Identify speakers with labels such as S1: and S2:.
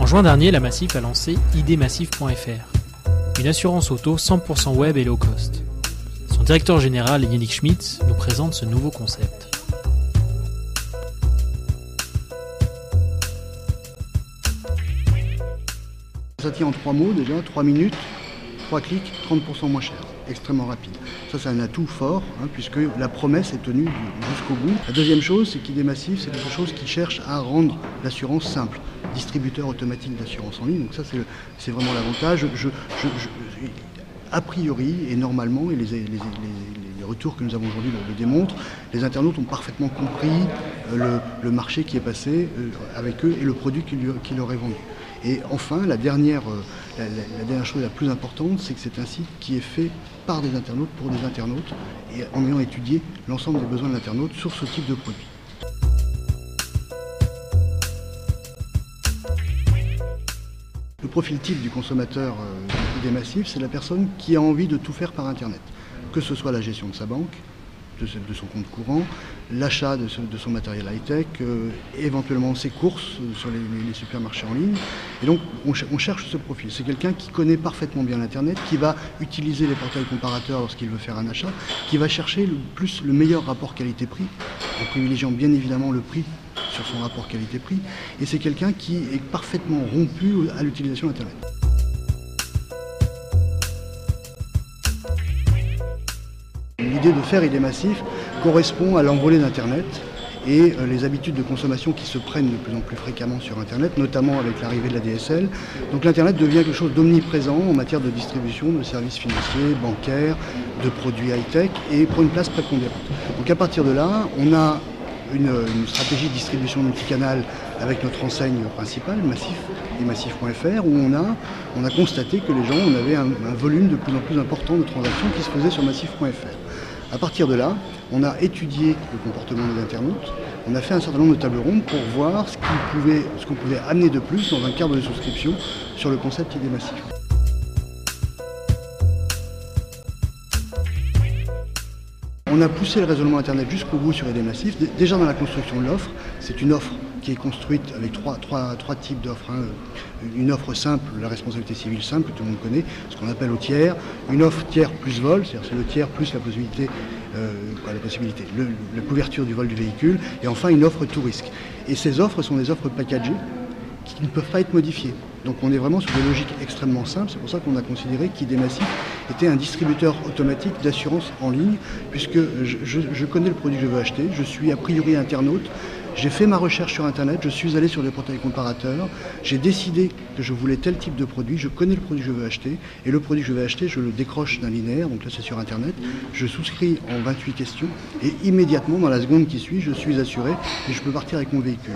S1: En juin dernier, la Massif a lancé idmassif.fr, une assurance auto 100% web et low cost. Son directeur général, Yannick Schmitz, nous présente ce nouveau concept.
S2: Ça tient en 3 mots déjà, 3 minutes, 3 clics, 30% moins cher, extrêmement rapide. Ça c'est un atout fort, puisque la promesse est tenue jusqu'au bout. La deuxième chose, c'est qu'idmassif, c'est quelque chose qui cherche à rendre l'assurance simple. Distributeur automatique d'assurance en ligne, donc ça c'est vraiment l'avantage. A priori et normalement, et les retours que nous avons aujourd'hui le démontrent, les internautes ont parfaitement compris le marché qui est passé avec eux et le produit qui leur est vendu. Et enfin, la dernière chose la plus importante, c'est que c'est un site qui est fait par des internautes pour des internautes et en ayant étudié l'ensemble des besoins de l'internaute sur ce type de produit. Le profil type du consommateur idmassif, c'est la personne qui a envie de tout faire par Internet, que ce soit la gestion de sa banque, de son compte courant, l'achat de son matériel high-tech, éventuellement ses courses sur les supermarchés en ligne. Et donc on cherche ce profil. C'est quelqu'un qui connaît parfaitement bien l'Internet, qui va utiliser les portails comparateurs lorsqu'il veut faire un achat, qui va chercher le meilleur rapport qualité-prix, en privilégiant bien évidemment le prix sur son rapport qualité-prix. Et c'est quelqu'un qui est parfaitement rompu à l'utilisation d'Internet. L'idée de faire idmassif correspond à l'envolée d'Internet et les habitudes de consommation qui se prennent de plus en plus fréquemment sur Internet, notamment avec l'arrivée de la DSL. Donc l'Internet devient quelque chose d'omniprésent en matière de distribution de services financiers, bancaires, de produits high-tech et prend une place prépondérante. Donc à partir de là, on a une stratégie de distribution multicanal avec notre enseigne principale, Massif, idmassif.fr, où on a constaté que les gens, on avait un volume de plus en plus important de transactions qui se faisaient sur massif.fr. À partir de là, on a étudié le comportement des internautes, on a fait un certain nombre de tables rondes pour voir ce qu'on pouvait amener de plus dans un cadre de souscription sur le concept idmassif. On a poussé le raisonnement Internet jusqu'au bout sur idmassif. Déjà dans la construction de l'offre, c'est une offre qui est construite avec trois types d'offres. Une offre simple, la responsabilité civile simple, que tout le monde connaît, ce qu'on appelle au tiers. Une offre tiers plus vol, c'est-à-dire c'est le tiers plus la couverture du vol du véhicule. Et enfin une offre tout risque. Et ces offres sont des offres packagées qui ne peuvent pas être modifiées. Donc on est vraiment sur des logiques extrêmement simples, c'est pour ça qu'on a considéré qu'idmassif était un distributeur automatique d'assurance en ligne, puisque je connais le produit que je veux acheter, je suis a priori internaute, j'ai fait ma recherche sur Internet, je suis allé sur des portails comparateurs, j'ai décidé que je voulais tel type de produit, je connais le produit que je veux acheter, et le produit que je veux acheter, je le décroche d'un linéaire, donc là c'est sur Internet, je souscris en 28 questions, et immédiatement, dans la seconde qui suit, je suis assuré, et je peux partir avec mon véhicule.